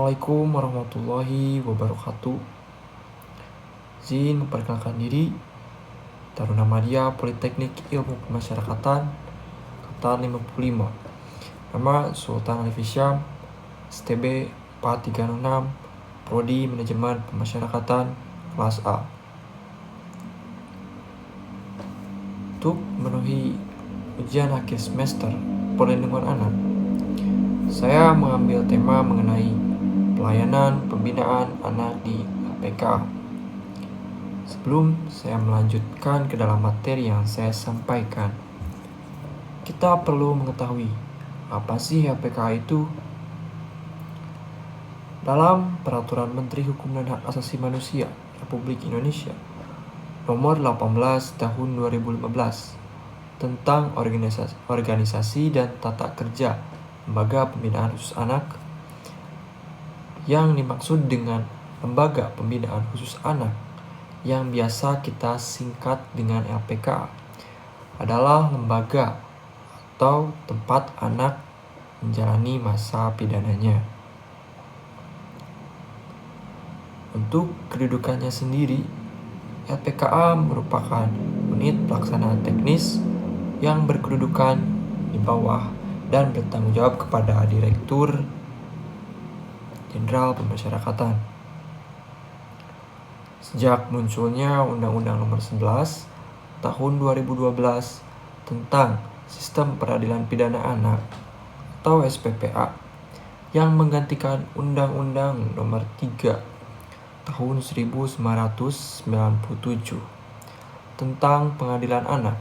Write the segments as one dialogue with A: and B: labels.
A: Assalamualaikum warahmatullahi wabarakatuh. Izin memperkenalkan diri, Taruna Madya Politeknik Ilmu Pemasyarakatan Angkatan 55. Nama Sultan Alif Hisyam, STB 4366, Prodi Manajemen Pemasyarakatan kelas A. Untuk memenuhi ujian akhir semester perlindungan anak, saya mengambil tema mengenai pelayanan pembinaan anak di APK. Sebelum saya melanjutkan ke dalam materi yang saya sampaikan, kita perlu mengetahui apa sih APK itu. Dalam Peraturan Menteri Hukum dan Hak Asasi Manusia Republik Indonesia Nomor 18 Tahun 2015 tentang organisasi dan tata kerja Lembaga Pembinaan Khusus Anak, yang dimaksud dengan Lembaga Pembinaan Khusus Anak yang biasa kita singkat dengan LPK adalah lembaga atau tempat anak menjalani masa pidananya. Untuk kedudukannya sendiri, LPKA merupakan unit pelaksanaan teknis yang berkedudukan di bawah dan bertanggung jawab kepada Direktur Jenderal Pemasyarakatan. Sejak munculnya Undang-Undang Nomor 11 Tahun 2012 tentang Sistem Peradilan Pidana Anak atau SPPA yang menggantikan Undang-Undang Nomor 3 Tahun 1997 tentang Pengadilan Anak,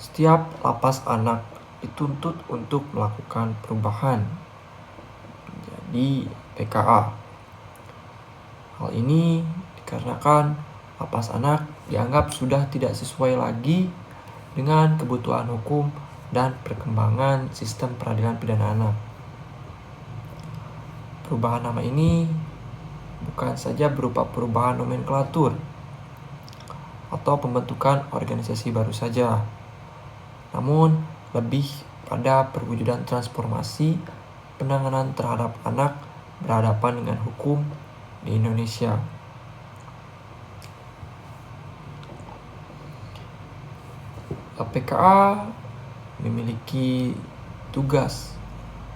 A: setiap lapas anak dituntut untuk melakukan perubahan menjadi PKA. Hal ini dikarenakan lapas anak dianggap sudah tidak sesuai lagi dengan kebutuhan hukum dan perkembangan sistem peradilan pidana anak. Perubahan nama ini bukan saja berupa perubahan nomenklatur atau pembentukan organisasi baru saja, namun lebih pada perwujudan transformasi penanganan terhadap anak berhadapan dengan hukum di Indonesia. APKA memiliki tugas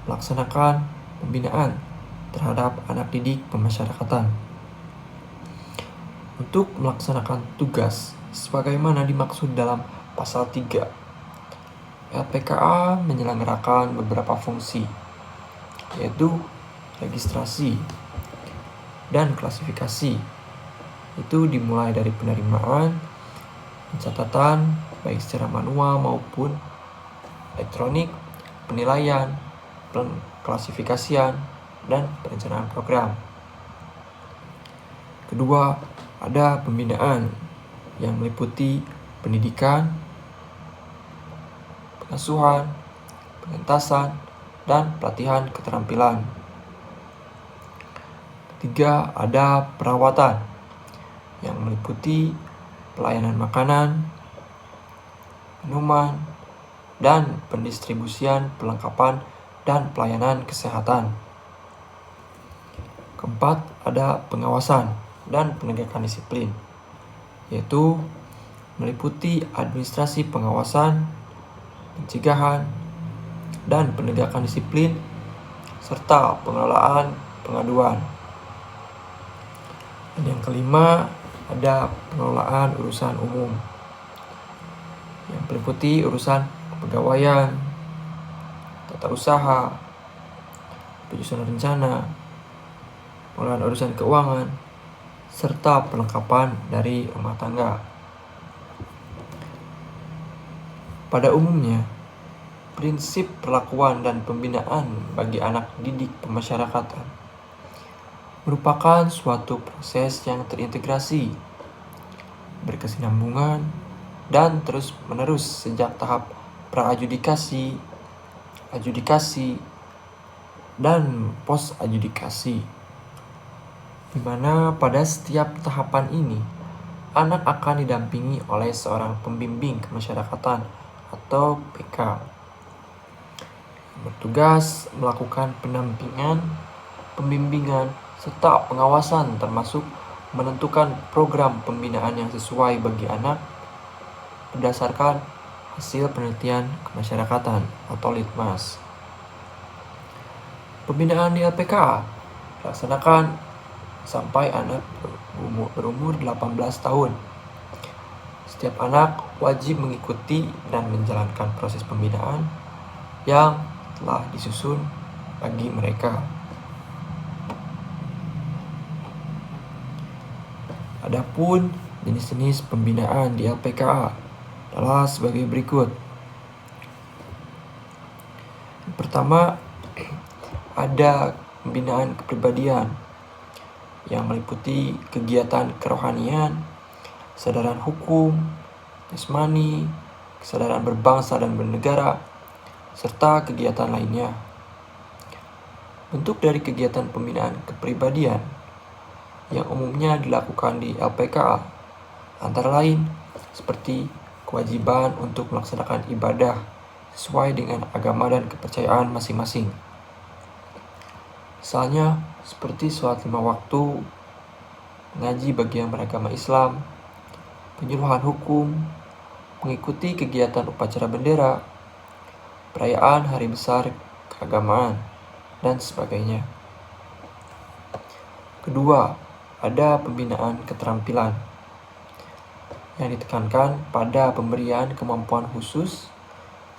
A: melaksanakan pembinaan terhadap anak didik pemasyarakatan. Untuk melaksanakan tugas sebagaimana dimaksud dalam pasal 3, LPKA menyelenggarakan beberapa fungsi, yaitu registrasi dan klasifikasi. Itu dimulai dari penerimaan, pencatatan baik secara manual maupun elektronik, penilaian, klasifikasian, dan perencanaan program. Kedua, ada pembinaan yang meliputi pendidikan, pengasuhan, pengentasan, dan pelatihan keterampilan. Ketiga, ada perawatan yang meliputi pelayanan makanan, minuman, dan pendistribusian perlengkapan dan pelayanan kesehatan. Keempat, ada pengawasan dan penegakan disiplin, yaitu meliputi administrasi pengawasan, pencegahan, dan penegakan disiplin, serta pengelolaan pengaduan. Dan yang kelima, ada pengelolaan urusan umum yang meliputi urusan kepegawaian, tata usaha, penyusunan rencana, pengelolaan urusan keuangan, serta perlengkapan dari rumah tangga. Pada umumnya, prinsip perlakuan dan pembinaan bagi anak didik pemasyarakatan merupakan suatu proses yang terintegrasi, berkesinambungan, dan terus-menerus sejak tahap pra-adjudikasi, adjudikasi, dan pos-adjudikasi, di mana pada setiap tahapan ini anak akan didampingi oleh seorang pembimbing kemasyarakatan atau PK yang bertugas melakukan pendampingan, pembimbingan, serta pengawasan termasuk menentukan program pembinaan yang sesuai bagi anak berdasarkan hasil penelitian kemasyarakatan atau litmas. Pembinaan di LPKA dilaksanakan sampai anak berumur 18 tahun. Setiap anak wajib mengikuti dan menjalankan proses pembinaan yang telah disusun bagi mereka. Adapun jenis-jenis pembinaan di LPKA adalah sebagai berikut. Yang pertama, ada pembinaan kepribadian yang meliputi kegiatan kerohanian, kesadaran hukum, jasmani, kesadaran berbangsa dan bernegara, serta kegiatan lainnya. Bentuk dari kegiatan pembinaan kepribadian yang umumnya dilakukan di LPKA antara lain seperti kewajiban untuk melaksanakan ibadah sesuai dengan agama dan kepercayaan masing-masing. Misalnya seperti sholat 5 waktu, mengaji bagi yang beragama Islam, penyuluhan hukum, mengikuti kegiatan upacara bendera, perayaan hari besar keagamaan, dan sebagainya. Kedua, ada pembinaan keterampilan yang ditekankan pada pemberian kemampuan khusus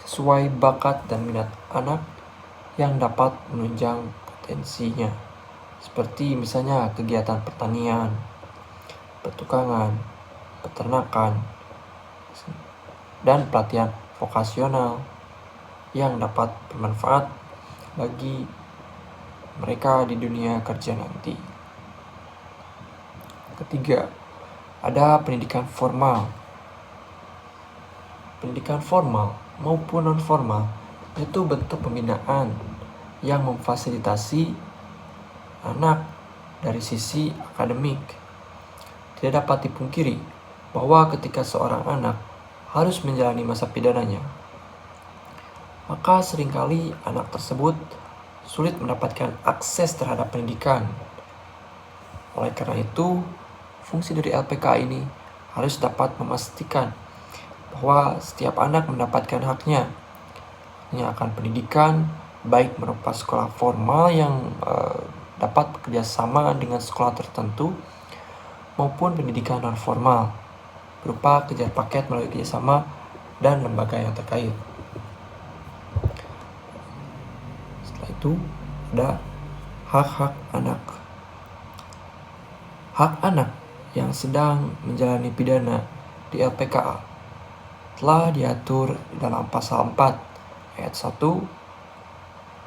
A: sesuai bakat dan minat anak yang dapat menunjang potensinya, seperti misalnya kegiatan pertanian, pertukangan, peternakan, dan pelatihan vokasional yang dapat bermanfaat bagi mereka di dunia kerja nanti. Ketiga, ada pendidikan formal. Pendidikan formal maupun non-formal itu bentuk pembinaan yang memfasilitasi anak dari sisi akademik. Tidak dapat dipungkiri bahwa ketika seorang anak harus menjalani masa pidananya, maka seringkali anak tersebut sulit mendapatkan akses terhadap pendidikan. Oleh karena itu, fungsi dari LPK ini harus dapat memastikan bahwa setiap anak mendapatkan haknya akan pendidikan, baik berupa sekolah formal yang dapat bekerja sama dengan sekolah tertentu, maupun pendidikan non-formal berupa kejar paket melalui kerjasama dan lembaga yang terkait. Setelah itu, ada hak-hak anak. Hak anak yang sedang menjalani pidana di LPKA telah diatur dalam pasal 4 ayat 1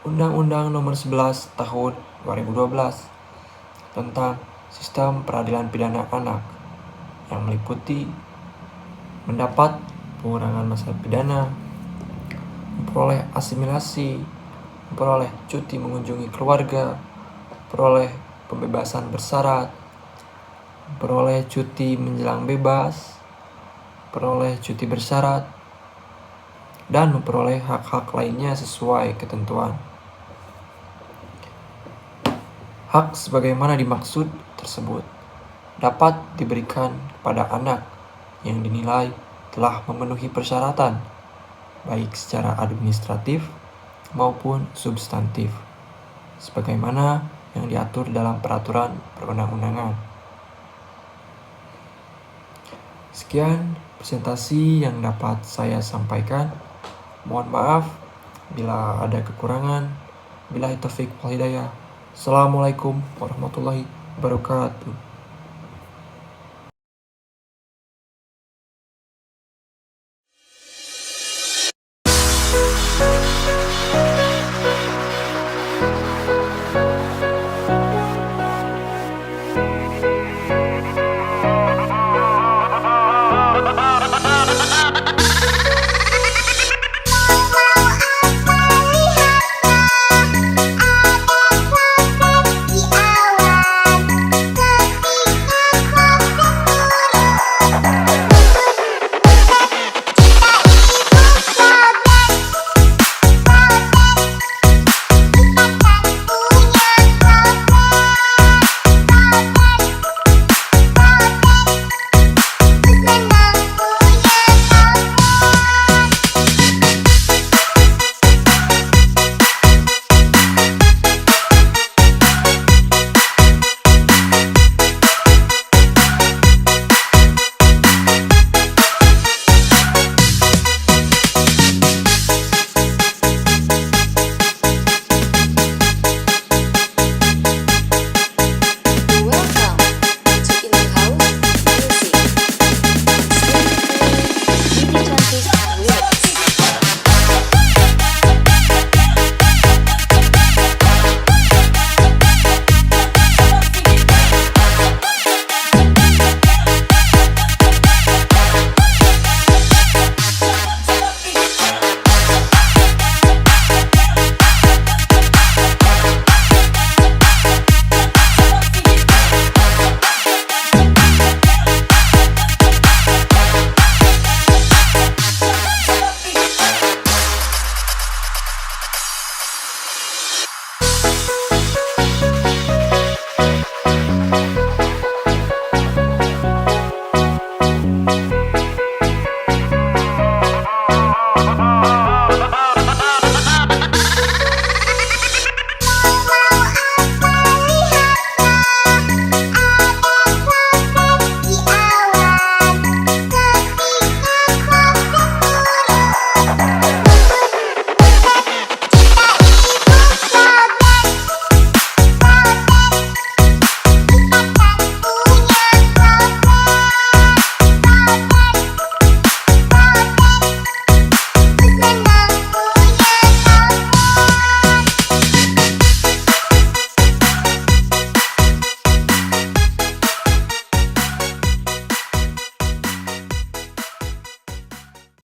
A: Undang-Undang Nomor 11 Tahun 2012 tentang Sistem Peradilan Pidana Anak yang meliputi mendapat pengurangan masa pidana, memperoleh asimilasi, memperoleh cuti mengunjungi keluarga, memperoleh pembebasan bersyarat, memperoleh cuti menjelang bebas, memperoleh cuti bersyarat, dan memperoleh hak-hak lainnya sesuai ketentuan. Hak sebagaimana dimaksud tersebut dapat diberikan kepada anak yang dinilai telah memenuhi persyaratan, baik secara administratif maupun substantif, sebagaimana yang diatur dalam peraturan perundang-undangan. Sekian presentasi yang dapat saya sampaikan. Mohon maaf bila ada kekurangan. Billahi taufiq wal hidayah. Assalamualaikum warahmatullahi wabarakatuh.